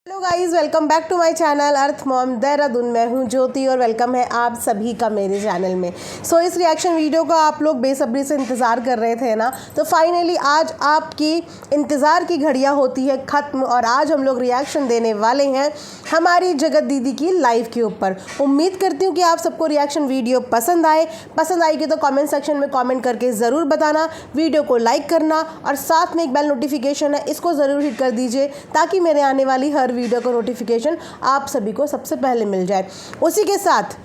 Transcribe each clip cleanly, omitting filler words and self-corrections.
Hello guys, welcome back to my channel Earth Mom Dehradun. मैं हूं ज्योति और वेलकम है आप सभी का मेरे चैनल में। इस रिएक्शन वीडियो का आप लोग बेसब्री से इंतज़ार कर रहे थे ना, तो फाइनली आज आपकी इंतज़ार की घड़ियां होती है ख़त्म और आज हम लोग रिएक्शन देने वाले हैं हमारी जगत दीदी की लाइव के ऊपर। उम्मीद करती हूँ कि आप सबको रिएक्शन वीडियो पसंद आएगी तो कॉमेंट सेक्शन में कॉमेंट करके ज़रूर बताना, वीडियो को लाइक करना और साथ में एक बेल नोटिफिकेशन है इसको ज़रूर हिट कर दीजिए ताकि मेरे आने वाली हर वीडियो का नोटिफिकेशन आप सभी को सबसे पहले मिल जाए। उसी के साथ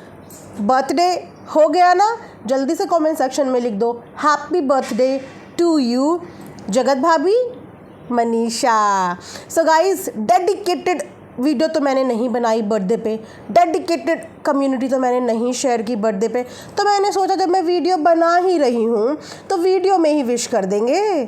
बर्थडे हो गया ना, जल्दी से कमेंट सेक्शन में लिख दो हैप्पी बर्थडे टू यू जगत भाभी Manisha. So guys, dedicated video तो मैंने नहीं बनाई बर्थडे पे, डेडिकेटेड कम्युनिटी तो मैंने नहीं शेयर की बर्थडे पे, तो मैंने सोचा जब मैं वीडियो बना ही रही हूँ तो वीडियो में ही विश कर देंगे।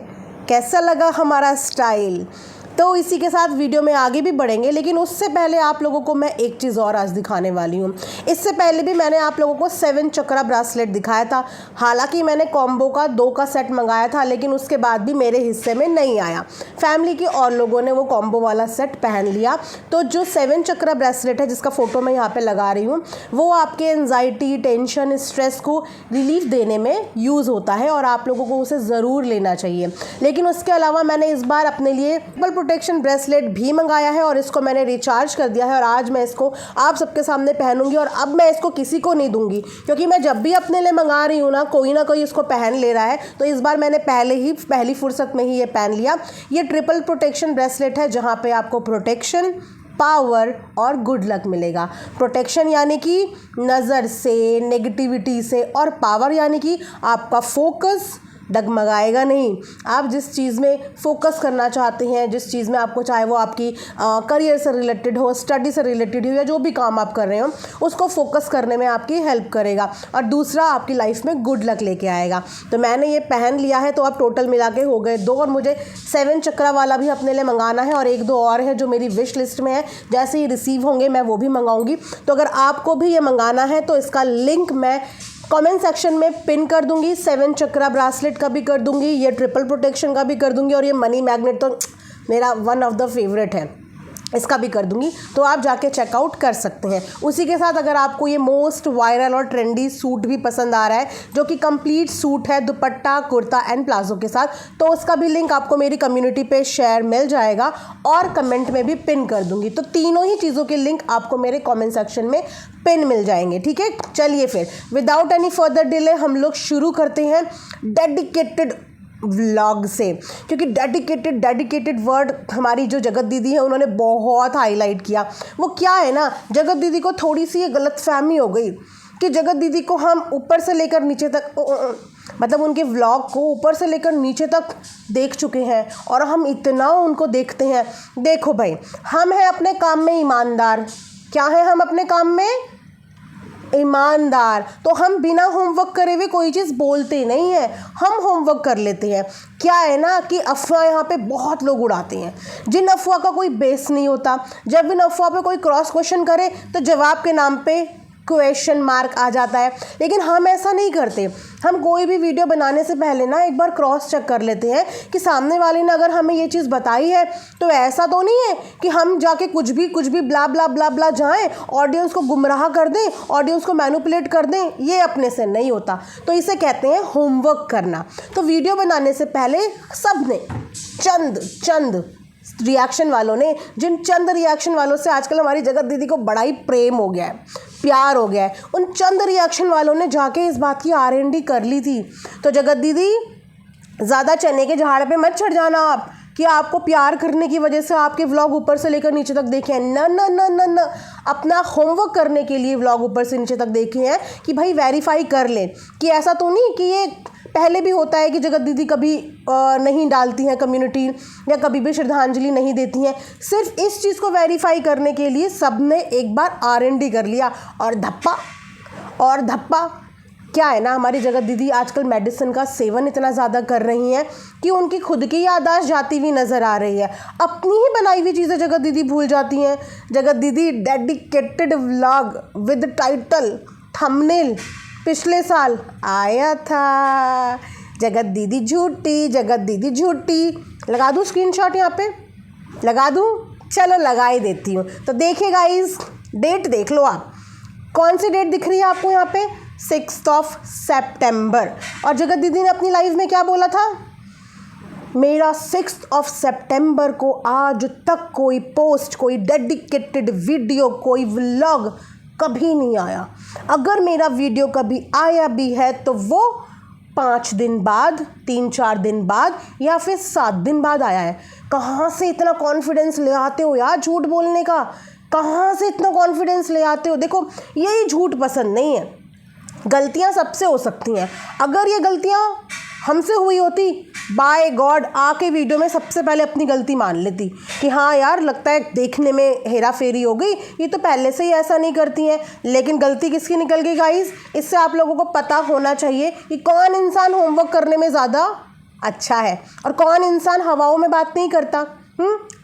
कैसा लगा हमारा स्टाइल? तो इसी के साथ वीडियो में आगे भी बढ़ेंगे, लेकिन उससे पहले आप लोगों को मैं एक चीज़ और आज दिखाने वाली हूँ। इससे पहले भी मैंने आप लोगों को 7 चक्रा ब्रासलेट दिखाया था। हालांकि मैंने कॉम्बो का 2 का सेट मंगाया था, लेकिन उसके बाद भी मेरे हिस्से में नहीं आया। फैमिली के और लोगों ने वो कॉम्बो वाला सेट पहन लिया। तो जो 7 चक्रा ब्रासलेट है जिसका फ़ोटो मैं यहाँ पर लगा रही हूँ, वो आपके एनजाइटी, टेंशन, स्ट्रेस को रिलीफ देने में यूज़ होता है और आप लोगों को उसे ज़रूर लेना चाहिए। लेकिन उसके अलावा मैंने इस बार अपने लिए प्रोटेक्शन ब्रेसलेट भी मंगाया है और इसको मैंने रिचार्ज कर दिया है और आज मैं इसको आप सबके सामने पहनूंगी। और अब मैं इसको किसी को नहीं दूंगी, क्योंकि मैं जब भी अपने लिए मंगा रही हूँ ना कोई इसको पहन ले रहा है। तो इस बार मैंने पहली फुर्सत में ही ये पहन लिया। ये ट्रिपल प्रोटेक्शन ब्रेसलेट है जहाँ पे आपको प्रोटेक्शन, पावर और गुड लक मिलेगा। प्रोटेक्शन यानी कि नज़र से, नेगेटिविटी से, और पावर यानी कि आपका फोकस डगमगाएगा नहीं। आप जिस चीज़ में फोकस करना चाहते हैं, जिस चीज़ में आपको, चाहे वो आपकी करियर से रिलेटेड हो, स्टडी से रिलेटेड हो, या जो भी काम आप कर रहे हो, उसको फोकस करने में आपकी हेल्प करेगा। और दूसरा, आपकी लाइफ में गुड लक लेके आएगा। तो मैंने ये पहन लिया है, तो अब टोटल मिला के हो गए 2 और मुझे 7 चक्रा वाला भी अपने लिए मंगाना है और 1-2 और है जो मेरी विश लिस्ट में है। जैसे ही रिसीव होंगे मैं वो भी मंगाऊंगी। तो अगर आपको भी ये मंगाना है तो इसका लिंक मैं कमेंट सेक्शन में पिन कर दूंगी। 7 चक्रा ब्रासलेट का भी कर दूंगी, ये ट्रिपल प्रोटेक्शन का भी कर दूंगी, और ये मनी मैग्नेट तो मेरा वन ऑफ द फेवरेट है, इसका भी कर दूंगी। तो आप जाके चेकआउट कर सकते हैं। उसी के साथ अगर आपको ये मोस्ट वायरल और ट्रेंडी सूट भी पसंद आ रहा है, जो कि कंप्लीट सूट है दुपट्टा, कुर्ता एंड प्लाजो के साथ, तो उसका भी लिंक आपको मेरी कम्युनिटी पे शेयर मिल जाएगा और कमेंट में भी पिन कर दूंगी। तो तीनों ही चीज़ों के लिंक आपको मेरे कमेंट सेक्शन में पिन मिल जाएंगे। ठीक है, चलिए फिर विदाउट एनी फर्दर डिले हम लोग शुरू करते हैं डेडिकेटेड व्लॉग से, क्योंकि डेडिकेटेड वर्ड हमारी जो जगत दीदी है उन्होंने बहुत हाईलाइट किया। वो क्या है ना, जगत दीदी को थोड़ी सी ये गलतफहमी हो गई कि जगत दीदी को हम ऊपर से लेकर नीचे तक मतलब उनके व्लॉग को ऊपर से लेकर नीचे तक देख चुके हैं और हम इतना उनको देखते हैं। देखो भाई, हम हैं अपने काम में ईमानदार। क्या है हम अपने काम में? ईमानदार। तो हम बिना होमवर्क करे हुए कोई चीज़ बोलते नहीं हैं, हम होमवर्क कर लेते हैं। क्या है ना कि अफवाह यहाँ पे बहुत लोग उड़ाते हैं, जिन अफवाह का कोई बेस नहीं होता। जब इन अफवाह पे कोई क्रॉस क्वेश्चन करे तो जवाब के नाम पे क्वेश्चन मार्क आ जाता है। लेकिन हम ऐसा नहीं करते। हम कोई भी वीडियो बनाने से पहले ना एक बार क्रॉस चेक कर लेते हैं कि सामने वाले ने अगर हमें ये चीज़ बताई है तो ऐसा तो नहीं है कि हम जाके कुछ भी ब्ला ब्ला ब्ला ब्ला जाएं, ऑडियंस को गुमराह कर दें, ऑडियंस को मैनिपुलेट कर दें। ये अपने से नहीं होता। तो इसे कहते हैं होमवर्क करना। तो वीडियो बनाने से पहले सब ने चंद रिएक्शन वालों ने, जिन चंद रिएक्शन वालों से आजकल हमारी जगत दीदी को बड़ा ही प्रेम हो गया है, प्यार हो गया है, उन चंद रिएक्शन वालों ने जाके इस बात की R&D कर ली थी। तो जगत दीदी, ज़्यादा चने के झाड़ पे मत चढ़ जाना आप कि आपको प्यार करने की वजह से आपके व्लॉग ऊपर से लेकर नीचे तक देखे हैं। न, अपना होमवर्क करने के लिए व्लॉग ऊपर से नीचे तक देखे हैं कि भाई वेरीफाई कर लें कि ऐसा तो नहीं कि ये पहले भी होता है कि जगत दीदी कभी नहीं डालती हैं कम्युनिटी या कभी भी श्रद्धांजलि नहीं देती हैं। सिर्फ इस चीज़ को वेरीफाई करने के लिए सब ने एक बार R&D कर लिया और धप्पा। क्या है ना, हमारी जगत दीदी आजकल मेडिसिन का सेवन इतना ज़्यादा कर रही हैं कि उनकी खुद की याददाश्त जाती हुई नज़र आ रही है। अपनी ही बनाई हुई चीज़ें जगत दीदी भूल जाती हैं। जगत दीदी dedicated vlog with title thumbnail पिछले साल आया था, जगत दीदी झूठी। लगा दूँ स्क्रीनशॉट, यहाँ पे लगा दूँ, चलो लगा ही देती हूँ। तो देखिए गाइस, डेट देख लो आप, कौन सी डेट दिख रही है आपको यहाँ पे, 6 सितंबर। और जगत दीदी ने अपनी लाइफ में क्या बोला था, मेरा 6 सितंबर को आज तक कोई पोस्ट, कोई डेडिकेटेड वीडियो, कोई व्लॉग कभी नहीं आया। अगर मेरा वीडियो कभी आया भी है तो वो 5 दिन बाद, 3-4 दिन बाद या फिर 7 दिन बाद आया है। कहाँ से इतना कॉन्फिडेंस ले आते हो यार झूठ बोलने का, कहाँ से इतना कॉन्फिडेंस ले आते हो। देखो यही झूठ पसंद नहीं है। गलतियाँ सबसे हो सकती हैं, अगर ये गलतियाँ हमसे हुई होती, बाय गॉड आके वीडियो में सबसे पहले अपनी गलती मान लेती कि हाँ यार लगता है देखने में हेरा फेरी हो गई, ये तो पहले से ही ऐसा नहीं करती हैं। लेकिन गलती किसकी निकल गई गाइस, इससे आप लोगों को पता होना चाहिए कि कौन इंसान होमवर्क करने में ज़्यादा अच्छा है और कौन इंसान हवाओं में बात नहीं करता,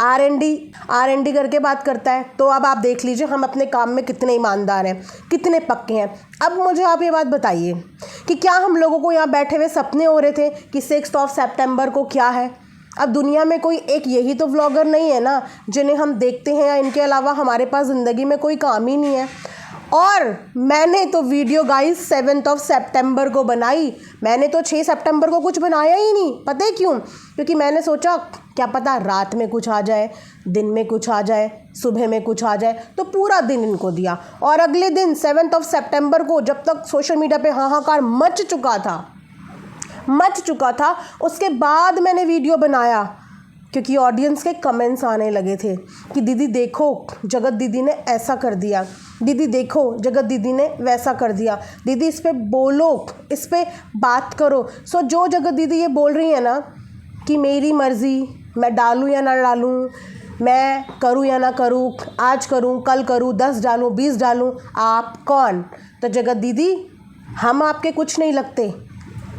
R&D करके बात करता है। तो अब आप देख लीजिए हम अपने काम में कितने ईमानदार हैं, कितने पक्के हैं। अब मुझे आप ये बात बताइए कि क्या हम लोगों को यहाँ बैठे हुए सपने हो रहे थे कि 6 सितंबर को क्या है। अब दुनिया में कोई एक यही तो व्लॉगर नहीं है ना जिन्हें हम देखते हैं, या इनके अलावा हमारे पास ज़िंदगी में कोई काम ही नहीं है। और मैंने तो वीडियो गाइस 7 सितंबर को बनाई, मैंने तो 6 सितंबर को कुछ बनाया ही नहीं। पता है क्यों? क्योंकि मैंने सोचा क्या पता रात में कुछ आ जाए, दिन में कुछ आ जाए, सुबह में कुछ आ जाए, तो पूरा दिन इनको दिया। और अगले दिन 7 सितंबर को जब तक सोशल मीडिया पे हाहाकार मच चुका था, उसके बाद मैंने वीडियो बनाया, क्योंकि ऑडियंस के कमेंट्स आने लगे थे कि दीदी देखो जगत दीदी ने ऐसा कर दिया, दीदी देखो जगत दीदी ने वैसा कर दिया, दीदी इस पे बोलो, इस पे बात करो। सो जो जगत दीदी ये बोल रही है ना कि मेरी मर्ज़ी, मैं डालूँ या ना डालूँ, मैं करूँ या ना करूँ, आज करूँ कल करूँ, 10 डालूँ 20 डालूँ, आप कौन। तो जगत दीदी हम आपके कुछ नहीं लगते,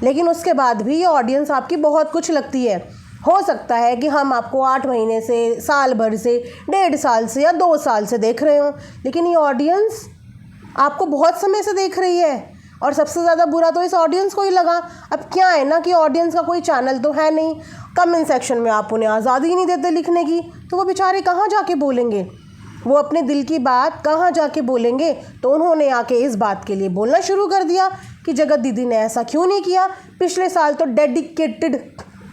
लेकिन उसके बाद भी ये ऑडियंस आपकी बहुत कुछ लगती है। हो सकता है कि हम आपको 8 महीने से, साल भर से, 1.5 साल से या 2 साल से देख रहे हों, लेकिन ये ऑडियंस आपको बहुत समय से देख रही है। और सबसे ज़्यादा बुरा तो इस ऑडियंस को ही लगा। अब क्या है ना कि ऑडियंस का कोई चैनल तो है नहीं, कमेंट सेक्शन में आप उन्हें आज़ादी ही नहीं देते लिखने की, तो वो बेचारे कहाँ जाके बोलेंगे, वो अपने दिल की बात कहाँ जाके बोलेंगे। तो उन्होंने आके इस बात के लिए बोलना शुरू कर दिया कि जगत दीदी ने ऐसा क्यों नहीं किया। पिछले साल तो डेडिकेटेड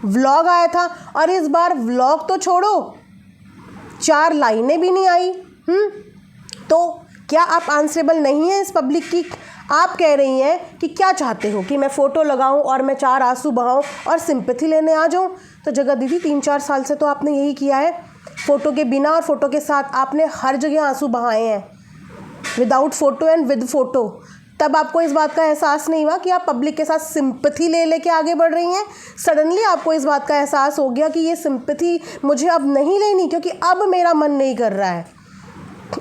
व्लॉग आया था और इस बार व्लॉग तो छोड़ो, 4 लाइनें भी नहीं आई। तो क्या आप आंसरेबल नहीं हैं इस पब्लिक की? आप कह रही हैं कि क्या चाहते हो कि मैं फ़ोटो लगाऊं और मैं 4 आंसू बहाऊं और सिंपैथी लेने आ जाऊं? तो जगत दीदी 3-4 साल से तो आपने यही किया है, फ़ोटो के बिना और फ़ोटो के साथ आपने हर जगह आंसू बहाए हैं, without photo and with photo. तब आपको इस बात का एहसास नहीं हुआ कि आप पब्लिक के साथ सिंपैथी ले लेके आगे बढ़ रही हैं। सडनली आपको इस बात का एहसास हो गया कि ये सिंपैथी मुझे अब नहीं लेनी, क्योंकि अब मेरा मन नहीं कर रहा है,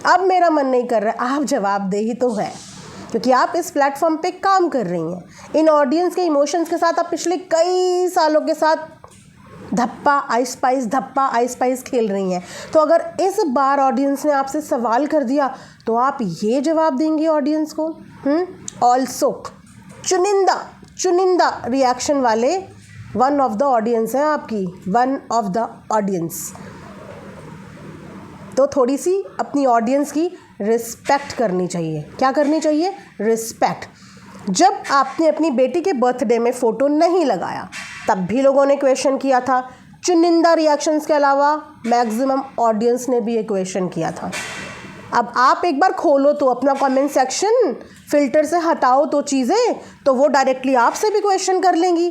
अब मेरा मन नहीं कर रहा है। आप जवाबदेही तो है, क्योंकि आप इस प्लेटफॉर्म पे काम कर रही हैं, इन ऑडियंस के इमोशंस के साथ आप पिछले कई सालों के साथ धप्पा आई स्पाइस खेल रही हैं। तो अगर इस बार ऑडियंस ने आपसे सवाल कर दिया तो आप ये जवाब देंगी ऑडियंस को? ऑल्सो चुनिंदा रिएक्शन वाले वन ऑफ द ऑडियंस हैं आपकी, वन ऑफ द ऑडियंस। तो थोड़ी सी अपनी ऑडियंस की रिस्पेक्ट करनी चाहिए। क्या करनी चाहिए? रिस्पेक्ट। जब आपने अपनी बेटी के बर्थडे में फ़ोटो नहीं लगाया तब भी लोगों ने क्वेश्चन किया था। चुनिंदा रिएक्शंस के अलावा मैक्सिमम ऑडियंस ने भी ये क्वेश्चन किया था। अब आप एक बार खोलो तो अपना कमेंट सेक्शन, फ़िल्टर से हटाओ तो चीज़ें, तो वो डायरेक्टली आपसे भी क्वेश्चन कर लेंगी,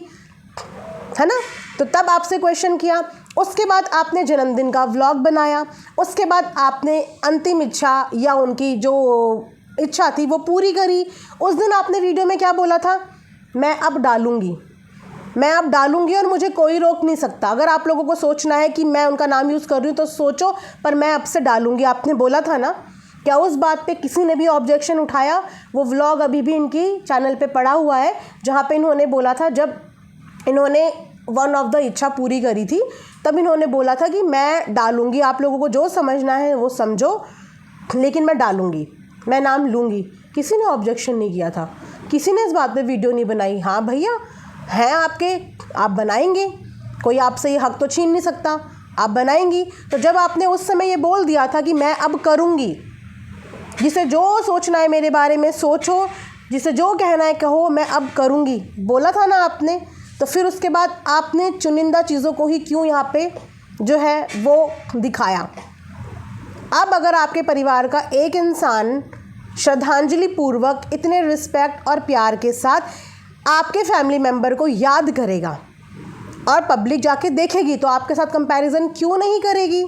है ना। तो तब आपसे क्वेश्चन किया, उसके बाद आपने जन्मदिन का व्लॉग बनाया, उसके बाद आपने अंतिम इच्छा या उनकी जो इच्छा थी वो पूरी करी। उस दिन आपने वीडियो में क्या बोला था? मैं अब डालूंगी और मुझे कोई रोक नहीं सकता। अगर आप लोगों को सोचना है कि मैं उनका नाम यूज़ कर रही हूँ तो सोचो, पर मैं अब से डालूंगी, आपने बोला था ना। क्या उस बात पे किसी ने भी ऑब्जेक्शन उठाया? वो व्लॉग अभी भी इनकी चैनल पे पड़ा हुआ है, जहाँ पे इन्होंने बोला था, जब इन्होंने वन ऑफ द इच्छा पूरी करी थी तब इन्होंने बोला था कि मैं डालूंगी, आप लोगों को जो समझना है वो समझो, लेकिन मैं डालूंगी, मैं नाम लूँगी। किसी ने ऑब्जेक्शन नहीं किया था, किसी ने इस बात पे वीडियो नहीं बनाई। हाँ भैया हैं आपके, आप बनाएंगे, कोई आपसे ये हक तो छीन नहीं सकता। आप बनाएंगी। तो जब आपने उस समय ये बोल दिया था कि मैं अब करूँगी, जिसे जो सोचना है मेरे बारे में सोचो, जिसे जो कहना है कहो, मैं अब करूँगी, बोला था ना आपने। तो फिर उसके बाद आपने चुनिंदा चीज़ों को ही क्यों यहाँ पे जो है वो दिखाया। अब अगर आपके परिवार का एक इंसान श्रद्धांजलि पूर्वक इतने रिस्पेक्ट और प्यार के साथ आपके फैमिली मेम्बर को याद करेगा और पब्लिक जाके देखेगी, तो आपके साथ कंपैरिजन क्यों नहीं करेगी,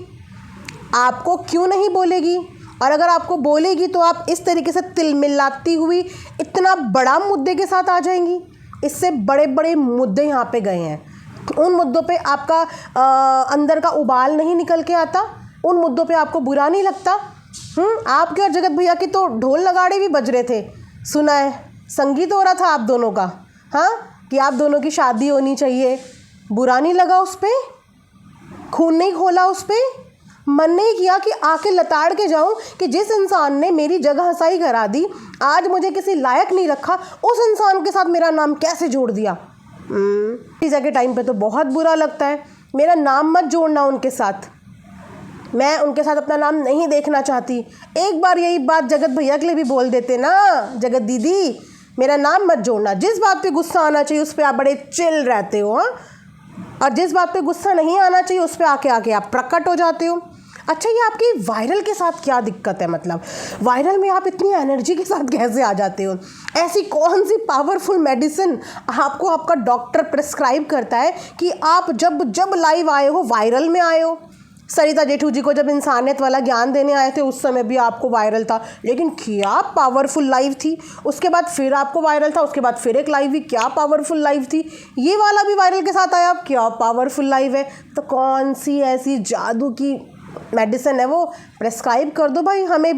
आपको क्यों नहीं बोलेगी। और अगर आपको बोलेगी तो आप इस तरीके से तिलमिलाती हुई इतना बड़ा मुद्दे के साथ आ जाएंगी। इससे बड़े बड़े मुद्दे यहाँ पे गए हैं, उन मुद्दों पे आपका अंदर का उबाल नहीं निकल के आता, उन मुद्दों पे आपको बुरा नहीं लगता। आपके और जगत भैया के तो ढोल नगाड़े भी बज रहे थे, सुना है, संगीत हो रहा था आप दोनों का, हाँ, कि आप दोनों की शादी होनी चाहिए। बुरा नहीं लगा उस पर, खून नहीं खोला उस पर, मन नहीं किया कि आके लताड़ के जाऊं कि जिस इंसान ने मेरी जगह हसाई करा दी, आज मुझे किसी लायक नहीं रखा, उस इंसान के साथ मेरा नाम कैसे जोड़ दिया। पिज़्ज़ा के टाइम पे तो बहुत बुरा लगता है। मेरा नाम मत जोड़ना उनके साथ, मैं उनके साथ अपना नाम नहीं देखना चाहती। एक बार यही बात जगत भैया के लिए भी बोल देते ना, जगत दीदी मेरा नाम मत जोड़ना। जिस बात पे गुस्सा आना चाहिए उस पर आप बड़े चिल रहते हो, हाँ, और जिस बात पे गुस्सा नहीं आना चाहिए उस पर आके आप प्रकट हो जाते हो। अच्छा, ये आपकी वायरल के साथ क्या दिक्कत है? मतलब वायरल में आप इतनी एनर्जी के साथ कैसे आ जाते हो? ऐसी कौन सी पावरफुल मेडिसिन आपको आपका डॉक्टर प्रिस्क्राइब करता है कि आप जब लाइव आए हो वायरल में आए हो? सरिता जेठू जी को जब इंसानियत वाला ज्ञान देने आए थे उस समय भी आपको वायरल था, लेकिन क्या पावरफुल लाइव थी। उसके बाद फिर आपको वायरल था, उसके बाद फिर एक लाइव भी, क्या पावरफुल लाइव थी। ये वाला भी वायरल के साथ आया, क्या पावरफुल लाइव है। तो कौन सी ऐसी जादू की मेडिसिन है वो प्रेस्क्राइब कर दो भाई, हमें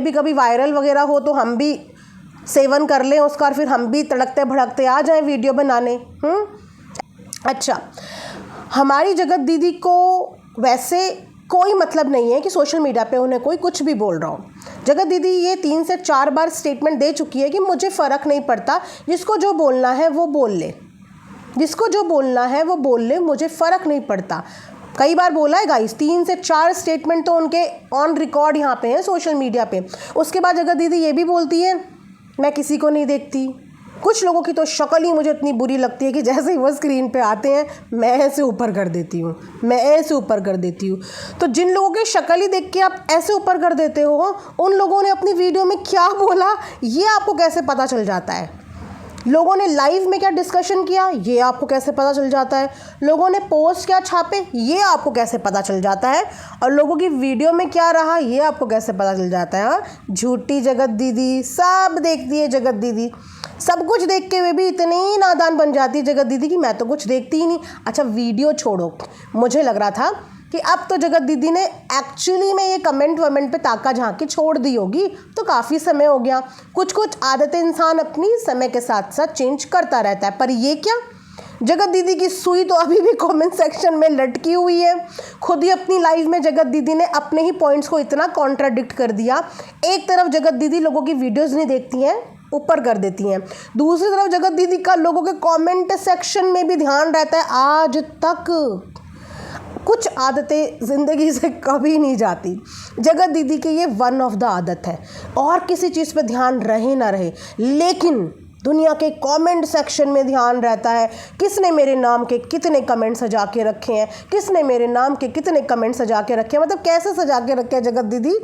भी कभी वायरल वगैरह हो तो हम भी सेवन कर लें उसका, और फिर हम भी तड़कते भड़कते आ जाएं वीडियो बनाने। अच्छा, हमारी जगत दीदी को वैसे कोई मतलब नहीं है कि सोशल मीडिया पे उन्हें कोई कुछ भी बोल रहा हो। जगत दीदी ये 3 से 4 बार स्टेटमेंट दे चुकी है कि मुझे फ़र्क नहीं पड़ता, जिसको जो बोलना है वो बोल ले, जिसको जो बोलना है वो बोल ले, मुझे फ़र्क नहीं पड़ता। कई बार बोला है गाइस, 3 से 4 स्टेटमेंट तो उनके ऑन रिकॉर्ड यहाँ पे हैं सोशल मीडिया पे। उसके बाद जगत दीदी ये भी बोलती है मैं किसी को नहीं देखती। कुछ लोगों की तो शक्ल ही मुझे इतनी बुरी लगती है कि जैसे ही वो स्क्रीन पे आते हैं मैं ऐसे ऊपर कर देती हूँ, मैं ऐसे ऊपर कर देती हूँ। तो जिन लोगों की शक्ल ही देख के आप ऐसे ऊपर कर देते हो, उन लोगों ने अपनी वीडियो में क्या बोला ये आपको कैसे पता चल जाता है? लोगों ने लाइव में क्या डिस्कशन किया ये आपको कैसे पता चल जाता है? लोगों ने पोस्ट क्या छापे ये आपको कैसे पता चल जाता है? और लोगों की वीडियो में क्या रहा ये आपको कैसे पता चल जाता है? हाँ, झूठी जगत दीदी, सब देखती है जगत दीदी, सब कुछ देख के वे भी इतनी नादान बन जाती है जगत दीदी कि मैं तो कुछ देखती ही नहीं। अच्छा, वीडियो छोड़ो, मुझे लग रहा था कि अब तो जगत दीदी ने एक्चुअली में ये कमेंट वमेंट पे ताका झांकी छोड़ दी होगी, तो काफ़ी समय हो गया। कुछ आदतें इंसान अपनी समय के साथ साथ चेंज करता रहता है, पर ये क्या, जगत दीदी की सुई तो अभी भी कमेंट सेक्शन में लटकी हुई है। खुद ही अपनी लाइव में जगत दीदी ने अपने ही पॉइंट्स को इतना कॉन्ट्राडिक्ट कर दिया। एक तरफ जगत दीदी लोगों की वीडियोज़ नहीं देखती हैं, ऊपर कर देती हैं, दूसरी तरफ जगत दीदी का लोगों के कमेंट सेक्शन में भी ध्यान रहता है। आज तक कुछ आदतें ज़िंदगी से कभी नहीं जाती, जगत दीदी की ये वन ऑफ द आदत है। और किसी चीज़ पे ध्यान रहे ना रहे, लेकिन दुनिया के कमेंट सेक्शन में ध्यान रहता है। किसने मेरे नाम के कितने कमेंट सजा के रखे हैं, किसने मेरे नाम के कितने कमेंट सजा के रखे हैं। मतलब कैसे सजा के रखे हैं जगत दीदी?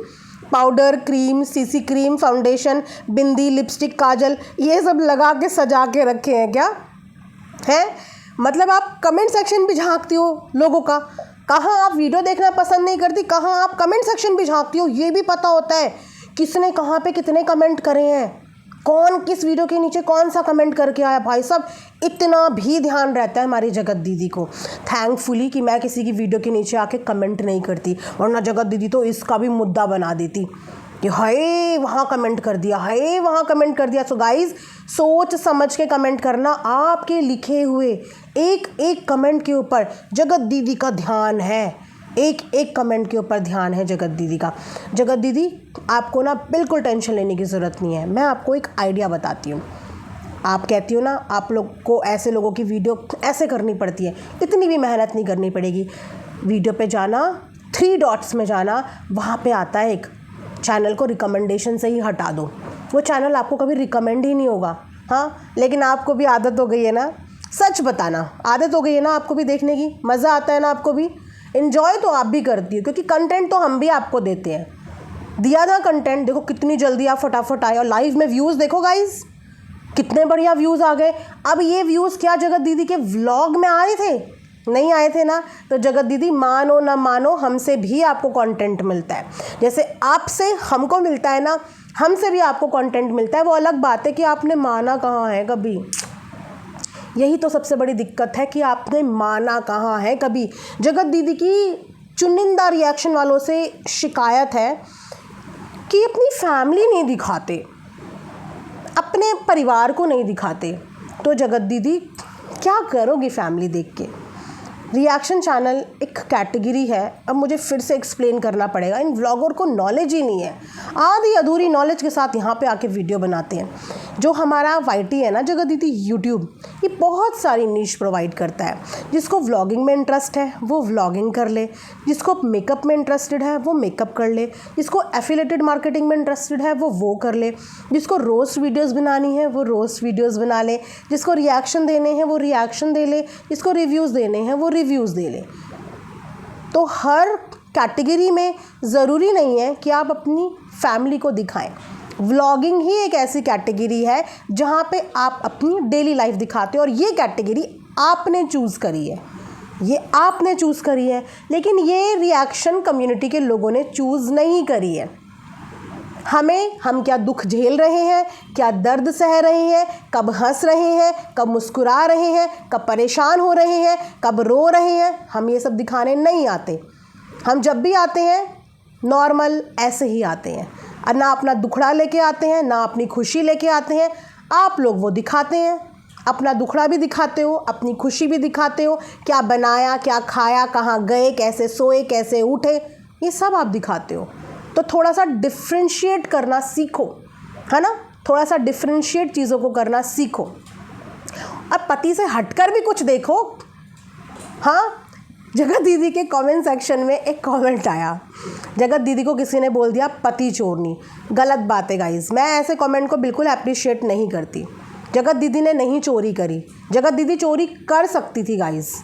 Powder, cream, CC cream, foundation, bindi, lipstick, kajal, ये सब लगा के सजा के रखे हैं क्या है? मतलब आप कमेंट सेक्शन भी झांकती हो लोगों का, कहाँ आप वीडियो देखना पसंद नहीं करती, कहाँ आप कमेंट सेक्शन भी झांकती हो। ये भी पता होता है किसने कहाँ पे कितने कमेंट करे हैं, कौन किस वीडियो के नीचे कौन सा कमेंट करके आया। भाई साहब, इतना भी ध्यान रहता है हमारी जगत दीदी को। थैंकफुली कि मैं किसी की वीडियो के नीचे आके कमेंट नहीं करती, वरना जगत दीदी तो इसका भी मुद्दा बना देती कि हाय वहाँ कमेंट कर दिया, हाय वहाँ कमेंट कर दिया। सो गाइज़, सोच समझ के कमेंट करना। आपके लिखे हुए एक एक कमेंट के ऊपर जगत दीदी का ध्यान है, एक एक कमेंट के ऊपर ध्यान है जगत दीदी का। जगत दीदी, आपको ना बिल्कुल टेंशन लेने की ज़रूरत नहीं है। मैं आपको एक आइडिया बताती हूँ। आप कहती हो ना आप लोग को ऐसे लोगों की वीडियो ऐसे करनी पड़ती है, इतनी भी मेहनत नहीं करनी पड़ेगी। वीडियो पे जाना, 3 डॉट्स में जाना, वहाँ पे आता है एक चैनल को रिकमेंडेशन से ही हटा दो। वो चैनल आपको कभी रिकमेंड ही नहीं होगा। हाँ, लेकिन आपको भी आदत हो गई है ना, सच बताना, आदत हो गई है ना आपको भी देखने की, मज़ा आता है ना आपको भी, इन्जॉय तो आप भी करती हो क्योंकि कंटेंट तो हम भी आपको देते हैं। दिया था कंटेंट, देखो कितनी जल्दी आप फटाफट आए, और लाइव में व्यूज़ देखो गाइस, कितने बढ़िया व्यूज़ आ गए। अब ये व्यूज़ क्या जगत दीदी के व्लॉग में आए थे? नहीं आए थे ना। तो जगत दीदी मानो ना मानो, हमसे भी आपको कंटेंट मिलता है, जैसे आपसे हमको मिलता है ना, हमसे भी आपको कंटेंट मिलता है। वो अलग बात है कि आपने माना कहाँ है कभी, यही तो सबसे बड़ी दिक्कत है कि आपने माना कहाँ है कभी। जगत दीदी की चुनिंदा रिएक्शन वालों से शिकायत है कि अपनी फैमिली नहीं दिखाते, अपने परिवार को नहीं दिखाते। तो जगत दीदी क्या करोगी फैमिली देख के? रिएक्शन चैनल एक कैटेगरी है, अब मुझे फिर से एक्सप्लेन करना पड़ेगा, इन व्लॉगर को नॉलेज ही नहीं है, आधी अधूरी नॉलेज के साथ यहाँ पे आके वीडियो बनाते हैं। जो हमारा वाईटी है ना जगत दीदी यूट्यूब, ये बहुत सारी नीश प्रोवाइड करता है। जिसको व्लॉगिंग में इंटरेस्ट है वो व्लॉगिंग कर ले, जिसको मेकअप में इंटरेस्टेड है वो मेकअप कर ले, जिसको एफिलेटेड मार्केटिंग में इंटरेस्टेड है वो कर ले, जिसको रोस्ट वीडियोज़ बनानी है वो रोस्ट वीडियोज़ बना ले, जिसको रिएक्शन देने हैं वो रिएक्शन दे ले, जिसको रिव्यूज़ देने हैं वो रिव्यूज़ दे ले। तो हर कैटेगरी में ज़रूरी नहीं है कि आप अपनी फैमिली को दिखाएं। व्लॉगिंग ही एक ऐसी कैटेगरी है जहाँ पे आप अपनी डेली लाइफ दिखाते हो, और ये कैटेगरी आपने चूज़ करी है, ये आपने चूज़ करी है, लेकिन ये रिएक्शन कम्युनिटी के लोगों ने चूज़ नहीं करी है। हम क्या दुख झेल रहे हैं, क्या दर्द सह रहे हैं, कब हंस रहे हैं, कब मुस्कुरा रहे हैं, कब परेशान हो रहे हैं, कब रो रहे हैं, हम ये सब दिखाने नहीं आते। हम जब भी आते हैं नॉर्मल ऐसे ही आते हैं, और ना अपना दुखड़ा लेके आते हैं ना अपनी खुशी लेके आते हैं। आप लोग वो दिखाते हैं, अपना दुखड़ा भी दिखाते हो, अपनी खुशी भी दिखाते हो, क्या बनाया, क्या खाया, कहाँ गए, कैसे सोए, कैसे उठे, ये सब आप दिखाते हो। तो थोड़ा सा डिफ्रेंशिएट करना सीखो, है ना, थोड़ा सा डिफ्रेंशिएट चीज़ों को करना सीखो, और पति से हटकर भी कुछ देखो। हाँ, जगत दीदी के कमेंट सेक्शन में एक कमेंट आया, जगत दीदी को किसी ने बोल दिया पति चोरनी। गलत बात है गाइस, मैं ऐसे कमेंट को बिल्कुल अप्रिशिएट नहीं करती। जगत दीदी ने नहीं चोरी करी, जगत दीदी चोरी कर सकती थी गाइस,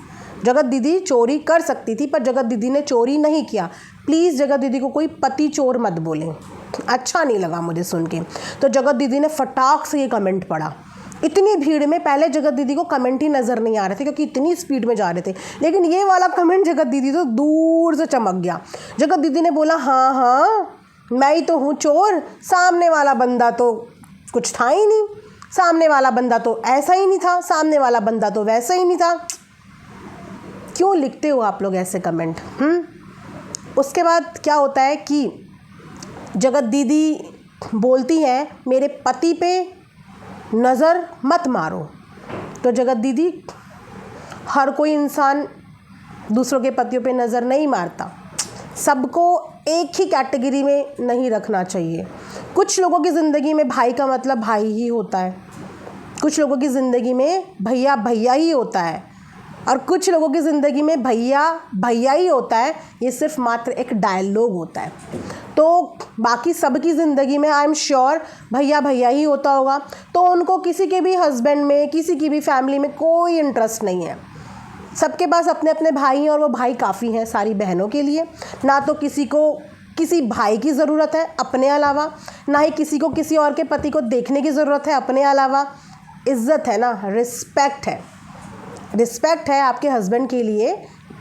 जगत दीदी चोरी कर सकती थी, पर जगत दीदी ने चोरी नहीं किया। प्लीज़ जगत दीदी को कोई पति चोर मत बोलें, अच्छा नहीं लगा मुझे सुन के। तो जगत दीदी ने फटाक से ये कमेंट पढ़ा। इतनी भीड़ में पहले जगत दीदी को कमेंट ही नज़र नहीं आ रहे थे क्योंकि इतनी स्पीड में जा रहे थे, लेकिन ये वाला कमेंट जगत दीदी तो दूर से चमक गया। जगत दीदी ने बोला हाँ हाँ मैं ही तो हूँ चोर, सामने वाला बंदा तो कुछ था ही नहीं, सामने वाला बंदा तो ऐसा ही नहीं था, सामने वाला बंदा तो वैसा ही नहीं था। क्यों लिखते हो आप लोग ऐसे कमेंट? उसके बाद क्या होता है कि जगत दीदी बोलती हैं मेरे पति पे नज़र मत मारो। तो जगत दीदी, हर कोई इंसान दूसरों के पतियों पे नज़र नहीं मारता, सबको एक ही कैटेगरी में नहीं रखना चाहिए। कुछ लोगों की ज़िंदगी में भाई का मतलब भाई ही होता है, कुछ लोगों की ज़िंदगी में भैया भैया ही होता है, और कुछ लोगों की ज़िंदगी में भैया भैया ही होता है, ये सिर्फ मात्र एक डायलॉग होता है। तो बाकी सबकी ज़िंदगी में आई एम श्योर भैया भैया ही होता होगा। तो उनको किसी के भी हस्बैंड में, किसी की भी फैमिली में कोई इंटरेस्ट नहीं है। सबके पास अपने अपने भाई हैं, और वो भाई काफ़ी हैं सारी बहनों के लिए। ना तो किसी को किसी भाई की ज़रूरत है अपने अलावा, ना ही किसी को किसी और के पति को देखने की ज़रूरत है अपने अलावा। इज़्ज़त है ना, रिस्पेक्ट है, रिस्पेक्ट है आपके हस्बैंड के लिए,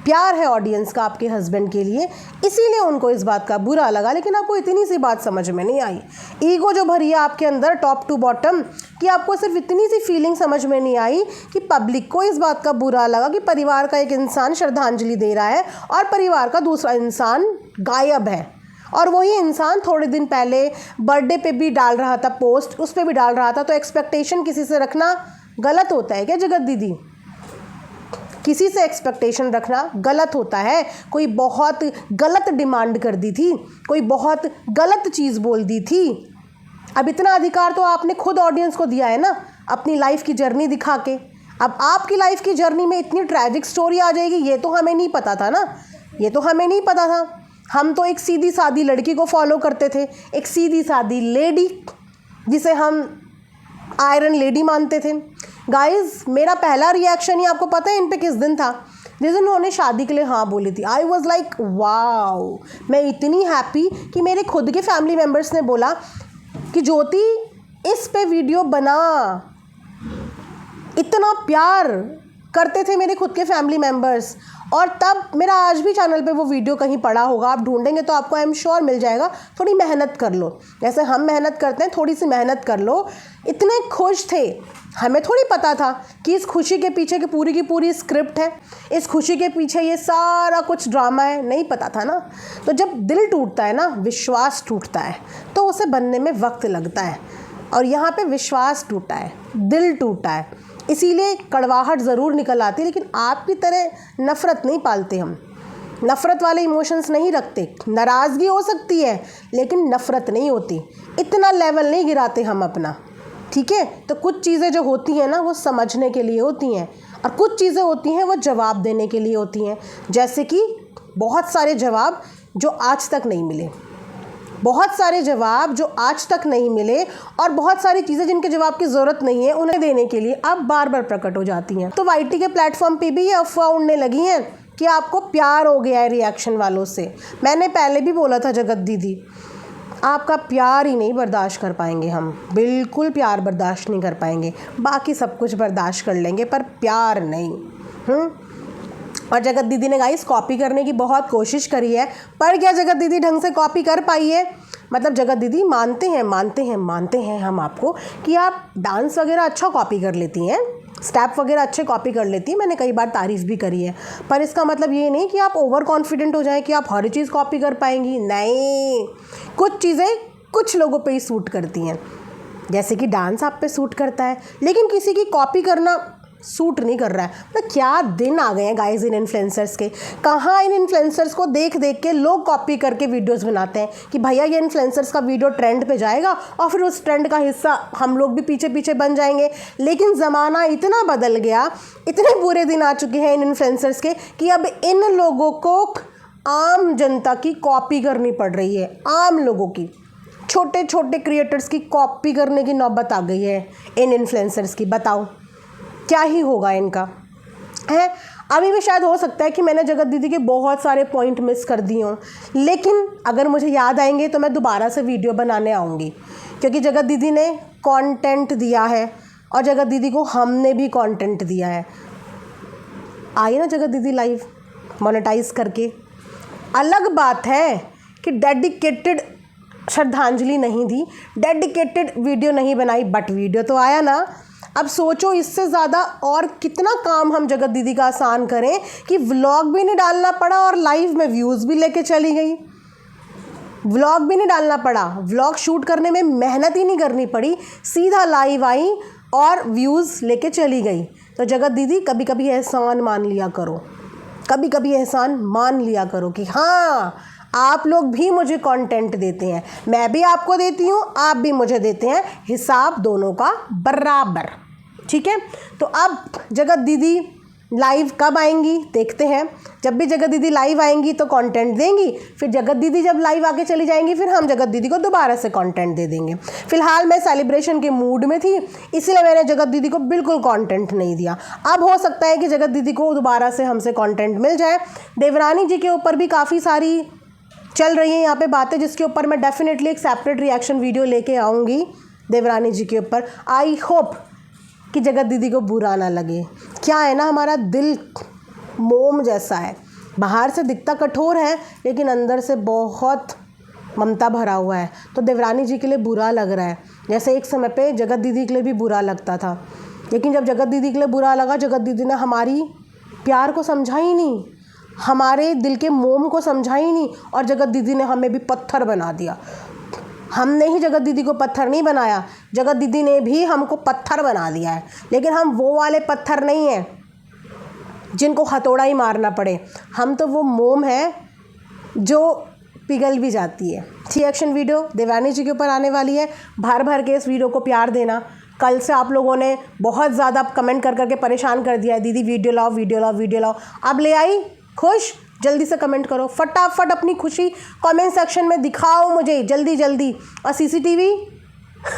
प्यार है ऑडियंस का आपके हस्बैंड के लिए, इसीलिए उनको इस बात का बुरा लगा। लेकिन आपको इतनी सी बात समझ में नहीं आई, ईगो जो भरी है आपके अंदर टॉप टू बॉटम, कि आपको सिर्फ इतनी सी फीलिंग समझ में नहीं आई कि पब्लिक को इस बात का बुरा लगा कि परिवार का एक इंसान श्रद्धांजलि दे रहा है और परिवार का दूसरा इंसान गायब है। और वही इंसान थोड़े दिन पहले बर्थडे पे भी डाल रहा था पोस्ट, उस पर भी डाल रहा था। तो एक्सपेक्टेशन किसी से रखना गलत होता है क्या जगत दीदी? किसी से एक्सपेक्टेशन रखना गलत होता है। कोई बहुत गलत डिमांड कर दी थी, कोई बहुत गलत चीज़ बोल दी थी। अब इतना अधिकार तो आपने खुद ऑडियंस को दिया है ना, अपनी लाइफ की जर्नी दिखा के। अब आपकी लाइफ की जर्नी में इतनी ट्रैजिक स्टोरी आ जाएगी ये तो हमें नहीं पता था ना। ये तो हमें नहीं पता था। हम तो एक सीधी सादी लड़की को फॉलो करते थे, एक सीधी सादी लेडी जिसे हम आयरन लेडी मानते थे। गाइस, मेरा पहला रिएक्शन ही आपको पता है इन पे किस दिन था? जिस दिन उन्होंने शादी के लिए हाँ बोली थी। आई वॉज लाइक वाओ, मैं इतनी हैप्पी कि मेरे खुद के फैमिली मेम्बर्स ने बोला कि ज्योति इस पे वीडियो बना। इतना प्यार करते थे मेरे खुद के फैमिली मेम्बर्स। और तब मेरा आज भी चैनल पे वो वीडियो कहीं पड़ा होगा, आप ढूंढेंगे तो आपको आई एम श्योर मिल जाएगा। थोड़ी मेहनत कर लो, जैसे हम मेहनत करते हैं, थोड़ी सी मेहनत कर लो। इतने खुश थे, हमें थोड़ी पता था कि इस खुशी के पीछे की पूरी स्क्रिप्ट है, इस खुशी के पीछे ये सारा कुछ ड्रामा है, नहीं पता था ना। तो जब दिल टूटता है ना, विश्वास टूटता है, तो उसे बनने में वक्त लगता है। और यहाँ पे विश्वास टूटा है, दिल टूटा है, इसीलिए कड़वाहट ज़रूर निकल आती है। लेकिन आपकी तरह नफ़रत नहीं पालते हम, नफ़रत वाले इमोशंस नहीं रखते। नाराज़गी हो सकती है लेकिन नफ़रत नहीं होती, इतना लेवल नहीं गिराते हम अपना, ठीक है। तो कुछ चीज़ें जो होती हैं ना, वो समझने के लिए होती हैं, और कुछ चीज़ें होती हैं वो जवाब देने के लिए होती हैं। जैसे कि बहुत सारे जवाब जो आज तक नहीं मिले, बहुत सारे जवाब जो आज तक नहीं मिले, और बहुत सारी चीज़ें जिनके जवाब की ज़रूरत नहीं है, उन्हें देने के लिए अब बार बार प्रकट हो जाती हैं। तो वाईटी के प्लेटफॉर्म पे भी ये अफवाह उड़ने लगी हैं कि आपको प्यार हो गया है रिएक्शन वालों से। मैंने पहले भी बोला था जगत दीदी, आपका प्यार ही नहीं बर्दाश्त कर पाएंगे हम, बिल्कुल प्यार बर्दाश्त नहीं कर पाएंगे। बाकी सब कुछ बर्दाश्त कर लेंगे पर प्यार नहीं। और जगत दीदी ने गाइस कॉपी करने की बहुत कोशिश करी है, पर क्या जगत दीदी ढंग से कॉपी कर पाई है? मतलब जगत दीदी मानते हैं हम आपको कि आप डांस वगैरह अच्छा कॉपी कर लेती हैं, स्टेप वगैरह अच्छे कॉपी कर लेती हैं, मैंने कई बार तारीफ़ भी करी है। पर इसका मतलब ये नहीं कि आप ओवर कॉन्फिडेंट हो जाएं कि आप हर चीज़ कॉपी कर पाएंगी। नहीं, कुछ चीज़ें कुछ लोगों पे ही सूट करती हैं, जैसे कि डांस आप पे सूट करता है, लेकिन किसी की कॉपी करना सूट नहीं कर रहा है। मतलब क्या दिन आ गए हैं गाइस इन इन्फ्लुएंसर्स के। कहाँ इन इन्फ्लुएंसर्स को देख देख के लोग कॉपी करके वीडियोस बनाते हैं कि भैया ये इन्फ्लुएंसर्स का वीडियो ट्रेंड पे जाएगा और फिर उस ट्रेंड का हिस्सा हम लोग भी पीछे पीछे बन जाएंगे। लेकिन ज़माना इतना बदल गया, इतने बुरे दिन आ चुके हैं इन इन्फ्लुएंसर्स के कि अब इन लोगों को आम जनता की कॉपी करनी पड़ रही है। आम लोगों की, छोटे छोटे क्रिएटर्स की कॉपी करने की नौबत आ गई है इन इन्फ्लुएंसर्स की। बताओ क्या ही होगा इनका है। अभी भी शायद हो सकता है कि मैंने जगत दीदी के बहुत सारे पॉइंट मिस कर दिए हों, लेकिन अगर मुझे याद आएंगे तो मैं दोबारा से वीडियो बनाने आऊँगी, क्योंकि जगत दीदी ने कंटेंट दिया है और जगत दीदी को हमने भी कंटेंट दिया है। आई ना जगत दीदी लाइव मोनेटाइज करके। अलग बात है कि डेडिकेटेड श्रद्धांजलि नहीं दी, डेडिकेटेड वीडियो नहीं बनाई, बट वीडियो तो आया ना। अब सोचो इससे ज़्यादा और कितना काम हम जगत दीदी का आसान करें कि व्लॉग भी नहीं डालना पड़ा और लाइव में व्यूज़ भी लेके चली गई। व्लॉग भी नहीं डालना पड़ा, व्लॉग शूट करने में मेहनत ही नहीं करनी पड़ी, सीधा लाइव आई और व्यूज़ लेके चली गई। तो जगत दीदी कभी कभी एहसान मान लिया करो, कभी कभी एहसान मान लिया करो कि हाँ आप लोग भी मुझे कंटेंट देते हैं, मैं भी आपको देती हूँ, आप भी मुझे देते हैं, हिसाब दोनों का बराबर, ठीक है। तो अब जगत दीदी लाइव कब आएंगी देखते हैं। जब भी जगत दीदी लाइव आएंगी तो कंटेंट देंगी, फिर जगत दीदी जब लाइव आके चली जाएंगी फिर हम जगत दीदी को दोबारा से कंटेंट दे देंगे। फिलहाल मैं सेलिब्रेशन के मूड में थी, इसलिए मैंने जगत दीदी को बिल्कुल कंटेंट नहीं दिया। अब हो सकता है कि जगत दीदी को दोबारा से हमसे कंटेंट मिल जाए। देवरानी जी के ऊपर भी काफ़ी सारी चल रही है यहाँ पे बातें, जिसके ऊपर मैं डेफिनेटली एक सेपरेट रिएक्शन वीडियो लेके आऊँगी देवरानी जी के ऊपर। आई होप कि जगत दीदी को बुरा ना लगे। क्या है ना, हमारा दिल मोम जैसा है, बाहर से दिखता कठोर है लेकिन अंदर से बहुत ममता भरा हुआ है। तो देवरानी जी के लिए बुरा लग रहा है, जैसे एक समय पे जगत दीदी के लिए भी बुरा लगता था। लेकिन जब जगत दीदी के लिए बुरा लगा, जगत दीदी ने हमारी प्यार को समझा ही नहीं, हमारे दिल के मोम को समझा ही नहीं, और जगत दीदी ने हमें भी पत्थर बना दिया। हमने ही जगत दीदी को पत्थर नहीं बनाया, जगत दीदी ने भी हमको पत्थर बना दिया है। लेकिन हम वो वाले पत्थर नहीं हैं जिनको हथौड़ा ही मारना पड़े, हम तो वो मोम है जो पिघल भी जाती है। रिएक्शन वीडियो देवरानी जी के ऊपर आने वाली है, भर भर के इस वीडियो को प्यार देना। कल से आप लोगों ने बहुत ज़्यादा कमेंट कर करके परेशान कर दिया है, दीदी वीडियो लाओ वीडियो लाओ वीडियो लाओ। अब ले आई खुश, जल्दी से कमेंट करो, फटाफट अपनी खुशी कमेंट सेक्शन में दिखाओ मुझे, जल्दी जल्दी। और सीसीटीवी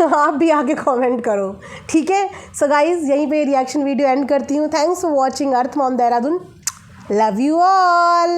आप भी आके कमेंट करो, ठीक है। सो गाइज यहीं पे रिएक्शन वीडियो एंड करती हूँ। Thanks for watching earth Mom Dehradun. Love you all.